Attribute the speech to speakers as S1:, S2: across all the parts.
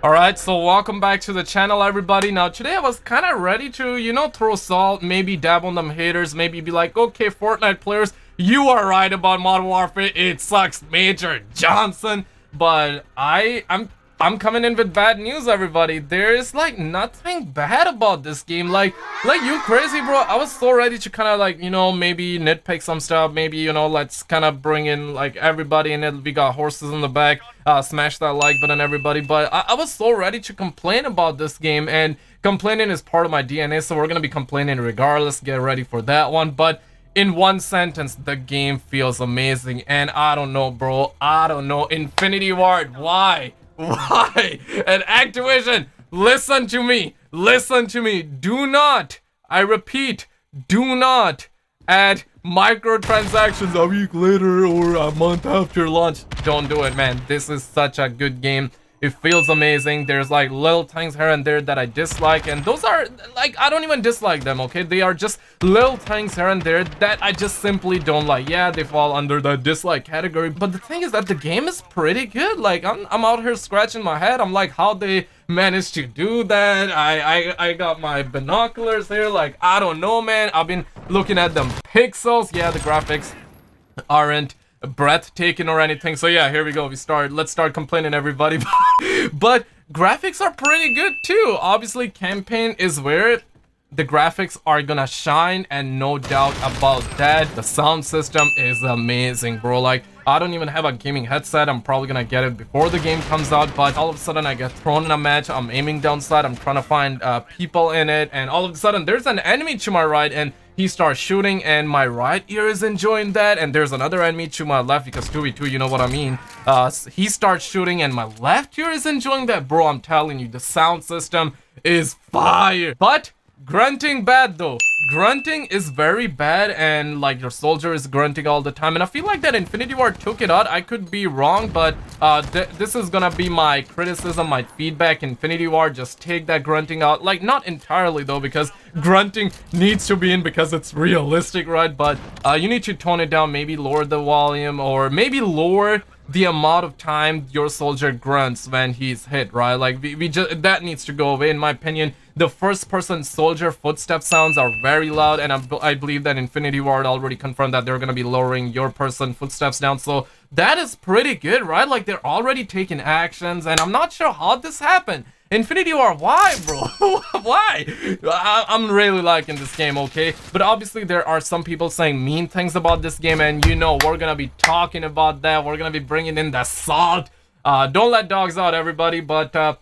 S1: Alright, so welcome back to the channel, everybody. Now, today I was kind of ready to, throw salt, maybe dab on them haters, maybe be like, okay, Fortnite players, you are right about Modern Warfare, it sucks, Major Johnson. But I'm coming in with bad news, everybody. There is like nothing bad about this game. Like you crazy, bro. I was so ready to kind of like, maybe nitpick some stuff. Maybe, let's kind of bring in like everybody in it. We got horses in the back. Smash that like button, everybody. But I was so ready to complain about this game, and complaining is part of my DNA. So we're gonna be complaining regardless. Get ready for that one. But in one sentence, the game feels amazing. And I don't know, bro. I don't know. Infinity Ward, why? Why? And Activision, listen to me. Listen to me. Do not, I repeat, do not add microtransactions a week later or a month after launch. Don't do it, man. This is such a good game. It feels amazing. There's like little things here and there that I dislike, and those are like, I don't even dislike them, okay? They are just little things here and there that I just simply don't like. Yeah, they fall under the dislike category, but the thing is that the game is pretty good. Like I'm out here scratching my head. I'm like, how they managed to do that? I got my binoculars here. Like, I don't know, man. I've been looking at them pixels. Yeah, the graphics aren't breathtaking or anything. So yeah, here we go. Let's start complaining, everybody. But graphics are pretty good too. Obviously, campaign is where the graphics are gonna shine, and no doubt about that. The sound system is amazing, bro. Like, I don't even have a gaming headset. I'm probably gonna get it before the game comes out, but all of a sudden I get thrown in a match. I'm aiming down sight. I'm trying to find people in it, and all of a sudden there's an enemy to my right, and he starts shooting, and my right ear is enjoying that, and there's another enemy to my left, because 2v2, you know what I mean. He starts shooting, and my left ear is enjoying that. Bro, I'm telling you, the sound system is fire. But grunting bad though. Grunting is very bad, and like your soldier is grunting all the time, and I feel like that Infinity Ward took it out. I could be wrong, but this is gonna be my criticism, my feedback. Infinity Ward, just take that grunting out. Like, not entirely though, because grunting needs to be in because it's realistic, right? But you need to tone it down, maybe lower the volume, or maybe lower the amount of time your soldier grunts when he's hit, right? Like, we just, that needs to go away, in my opinion. The first person soldier footstep sounds are very loud, and I believe that Infinity Ward already confirmed that they're gonna be lowering your person footsteps down. So that is pretty good, right? Like, they're already taking actions, and I'm not sure how this happened. Infinity War, why, bro? Why? I'm really liking this game, okay? But obviously there are some people saying mean things about this game, and we're gonna be talking about that. We're gonna be bringing in the salt. Don't let dogs out, everybody. But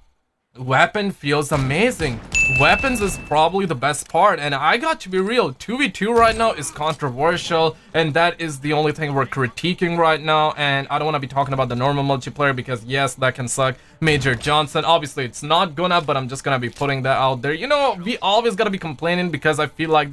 S1: weapon feels amazing. Weapons is probably the best part, and I got to be real, 2v2 right now is controversial, and that is the only thing we're critiquing right now. And I don't want to be talking about the normal multiplayer, because yes, that can suck. Major Johnson, obviously it's not gonna, but I'm just gonna be putting that out there. We always gotta be complaining, because I feel like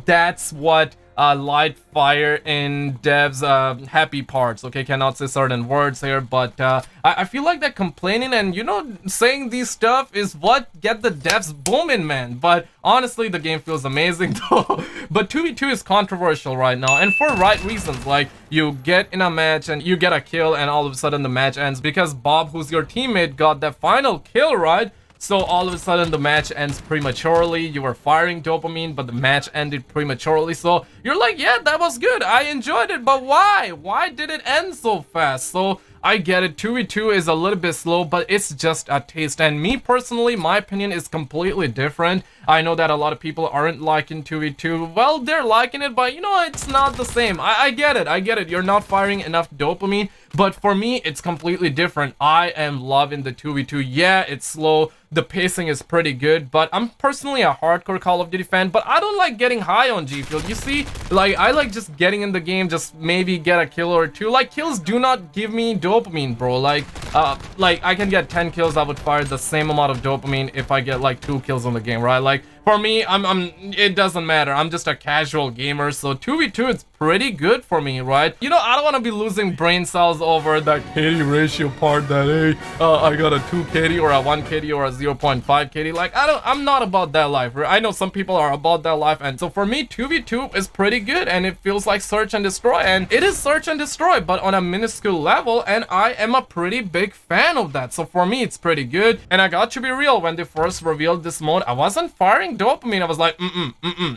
S1: that's what light fire in devs happy parts, okay? Cannot say certain words here, but I feel like that complaining and saying these stuff is what get the devs booming, man. But honestly, the game feels amazing though. But 2v2 is controversial right now, and for right reasons. Like, you get in a match and you get a kill, and all of a sudden the match ends because Bob, who's your teammate, got that final kill, right? So all of a sudden the match ends prematurely. You were firing dopamine, but the match ended prematurely. So you're like, yeah, that was good, I enjoyed it, but why? Why did it end so fast? So I get it, 2v2 is a little bit slow, but it's just a taste. And me personally, my opinion is completely different. I know that a lot of people aren't liking 2v2. Well, they're liking it, but it's not the same. I get it. You're not firing enough dopamine, but for me, it's completely different. I am loving the 2v2. Yeah, it's slow. The pacing is pretty good, but I'm personally a hardcore Call of Duty fan, but I don't like getting high on G Fuel. You see, like, I like just getting in the game, just maybe get a kill or two. Like, kills do not give me dopamine, bro. Like I can get 10 kills, I would fire the same amount of dopamine if I get like 2 kills on the game, right? Like, For me, it doesn't matter. I'm just a casual gamer, so 2v2 is pretty good for me, right? You know, I don't want to be losing brain cells over that KD ratio part that, hey, I got a 2 KD or a 1 KD or a 0.5 KD. Like, I'm not about that life, right? I know some people are about that life, and so for me, 2v2 is pretty good, and it feels like search and destroy, and it is search and destroy, but on a minuscule level, and I am a pretty big fan of that. So for me, it's pretty good, and I got to be real, when they first revealed this mode, I wasn't firing dopamine. I was like,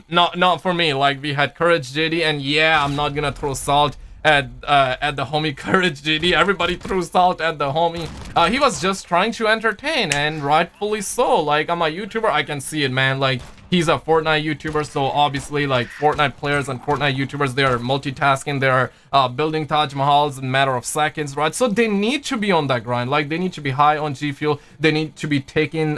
S1: not for me. Like, we had Courage JD, and yeah, I'm not gonna throw salt at the homie Courage JD. Everybody threw salt at the homie. He was just trying to entertain, and rightfully so. Like, I'm a YouTuber, I can see it, man. Like, he's a Fortnite YouTuber, so obviously, like, Fortnite players and Fortnite YouTubers, they are multitasking, they are building Taj Mahals in a matter of seconds, right? So they need to be on that grind. Like, they need to be high on G Fuel, they need to be intaking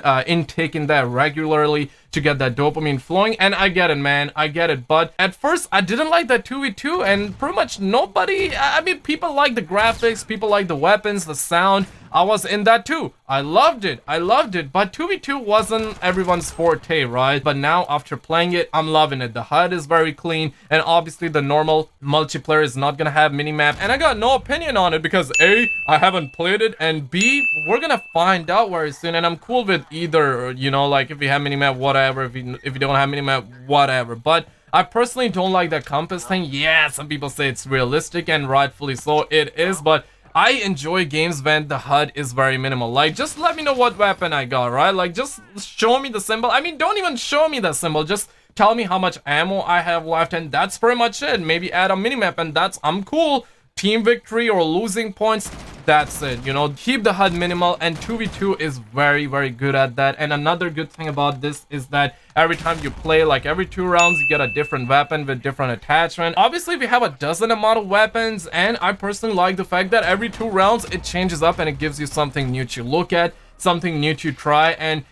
S1: that regularly to get that dopamine flowing, and I get it, man, I get it. But at first, I didn't like that 2v2, and pretty much nobody, I mean, people like the graphics, people like the weapons, the sound. I was in that too. I loved it, but 2v2 wasn't everyone's forte, right? But now, after playing it, I'm loving it. The HUD is very clean, and obviously the normal multiplayer is not gonna have minimap, and I got no opinion on it because A, I haven't played it, and B, we're gonna find out very soon, and I'm cool with either, you know, like, if we have minimap, whatever, if you don't have minimap, whatever. But I personally don't like that compass thing. Yeah, some people say it's realistic, and rightfully so, it is, but I enjoy games when the HUD is very minimal. Like, just let me know what weapon I got, right? Like, just show me the symbol. I mean, don't even show me the symbol. Just tell me how much ammo I have left, and that's pretty much it. Maybe add a minimap, and I'm cool. Team victory or losing points, that's it. You know, keep the HUD minimal, and 2v2 is very, very good at that. And another good thing about this is that every time you play, like every 2 rounds, you get a different weapon with different attachment. Obviously, we have a dozen amount of weapons, and I personally like the fact that every 2 rounds, it changes up and it gives you something new to look at, something new to try, and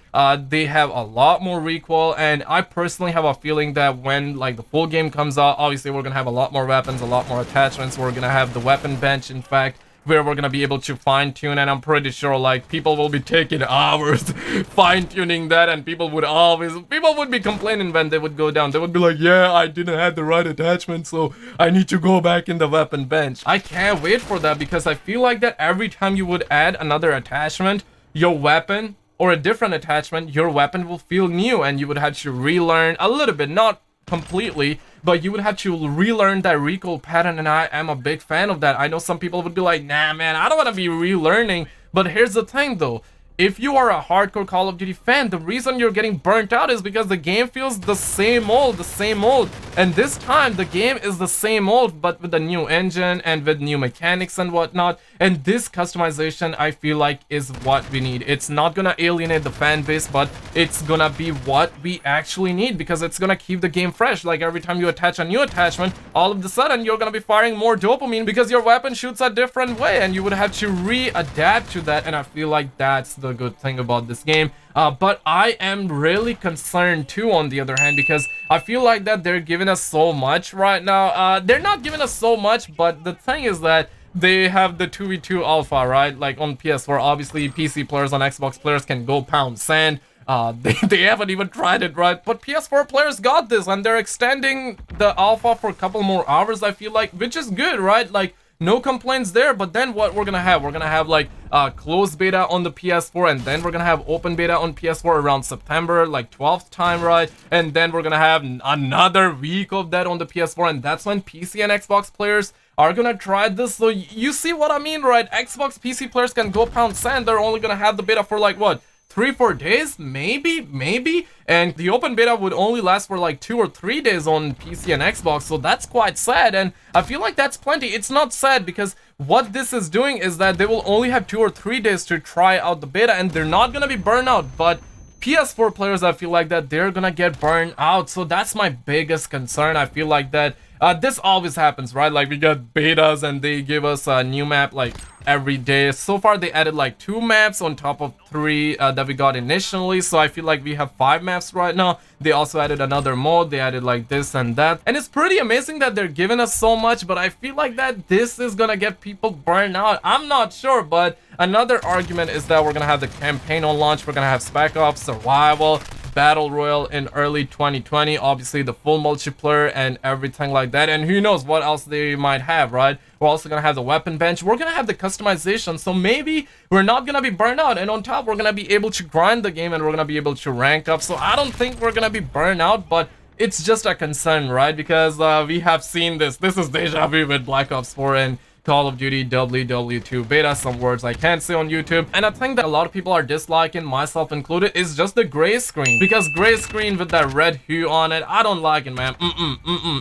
S1: they have a lot more recoil. And I personally have a feeling that when, like, the full game comes out, obviously we're gonna have a lot more weapons, a lot more attachments. We're gonna have the weapon bench, in fact, where we're gonna be able to fine-tune, and I'm pretty sure, like, people will be taking hours fine-tuning that, and people would be complaining when they would go down. They would be like, yeah, I didn't have the right attachment, so I need to go back in the weapon bench. I can't wait for that, because I feel like that every time you would add another attachment, your weapon or a different attachment, your weapon will feel new, and you would have to relearn a little bit, not completely, but you would have to relearn that recoil pattern, and I am a big fan of that. I know some people would be like, nah, man, I don't want to be relearning. But here's the thing, though. If you are a hardcore Call of Duty fan, the reason you're getting burnt out is because the game feels the same old. And this time, the game is the same old, but with a new engine and with new mechanics and whatnot. And this customization, I feel like, is what we need. It's not gonna alienate the fan base, but it's gonna be what we actually need, because it's gonna keep the game fresh. Like, every time you attach a new attachment, all of a sudden, you're gonna be firing more dopamine because your weapon shoots a different way, and you would have to readapt to that. And I feel like that's the good thing about this game. But I am really concerned too, on the other hand, because I feel like that they're giving us so much right now. They're not giving us so much, but the thing is that they have the 2v2 alpha, right? Like on PS4, obviously PC players and Xbox players can go pound sand. They haven't even tried it, right? But PS4 players got this, and they're extending the alpha for a couple more hours, I feel like, which is good, right? Like, no complaints there. But then what we're gonna have? We're gonna have, like, closed beta on the PS4, and then we're gonna have open beta on PS4 around September, like 12th time, right? And then we're gonna have another week of that on the PS4, and that's when PC and Xbox players are gonna try this. So you see what I mean, right? Xbox PC players can go pound sand. They're only gonna have the beta for, like, what, 3-4 days, maybe, and the open beta would only last for like 2 or 3 days on PC and Xbox. So that's quite sad, and I feel like that's plenty. It's not sad, because what this is doing is that they will only have 2 or 3 days to try out the beta, and they're not gonna be burned out. But PS4 players, I feel like that they're gonna get burned out. So that's my biggest concern. I feel like that this always happens, right? Like, we got betas and they give us a new map like every day. So far they added like 2 maps on top of 3 that we got initially, so I feel like we have 5 maps right now. They also added another mode, they added like this and that, and it's pretty amazing that they're giving us so much. But I feel like that this is gonna get people burned out. I'm not sure. But another argument is that we're gonna have the campaign on launch, we're gonna have Spec Ops Survival, battle royale in early 2020, obviously the full multiplayer and everything like that, and who knows what else they might have, right? We're also gonna have the weapon bench, we're gonna have the customization, so maybe we're not gonna be burned out, and on top we're gonna be able to grind the game and we're gonna be able to rank up. So I don't think we're gonna be burned out, but it's just a concern, right? Because we have seen this is deja vu with Black Ops 4 and Call of Duty WW2 beta, some words I can't say on YouTube. And I think that a lot of people are disliking, myself included, is just the gray screen. Because gray screen with that red hue on it, I don't like it, man.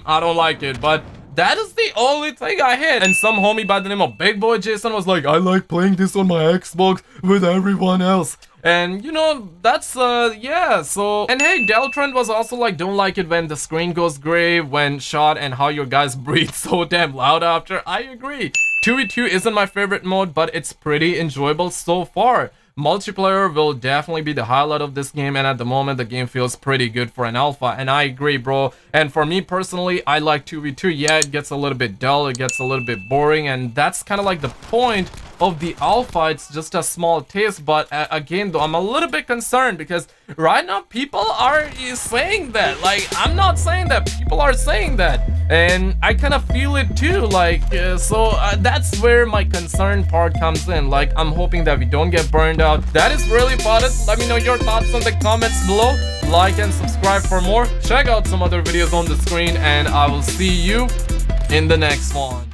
S1: I don't like it. But that is the only thing I hate. And some homie by the name of Big Boy Jason was like, I like playing this on my Xbox with everyone else. And you know, that's yeah, so, and hey, Deltrend was also like, don't like it when the screen goes gray when shot and how your guys breathe so damn loud after. I agree. 2v2 isn't my favorite mode, but it's pretty enjoyable so far. Multiplayer will definitely be the highlight of this game, and at the moment the game feels pretty good for an alpha, and I agree, bro. And for me personally, I like 2v2. Yeah, it gets a little bit dull, it gets a little bit boring, and that's kind of like the point of the alpha. It's just a small taste, but again though, I'm a little bit concerned because right now people are saying that. Like, I'm not saying that, people are saying that, and I kind of feel it too. Like, so that's where my concern part comes in. Like, I'm hoping that we don't get burned out. That is really about it. Let me know your thoughts in the comments below. Like and subscribe for more. Check out some other videos on the screen, and I will see you in the next one.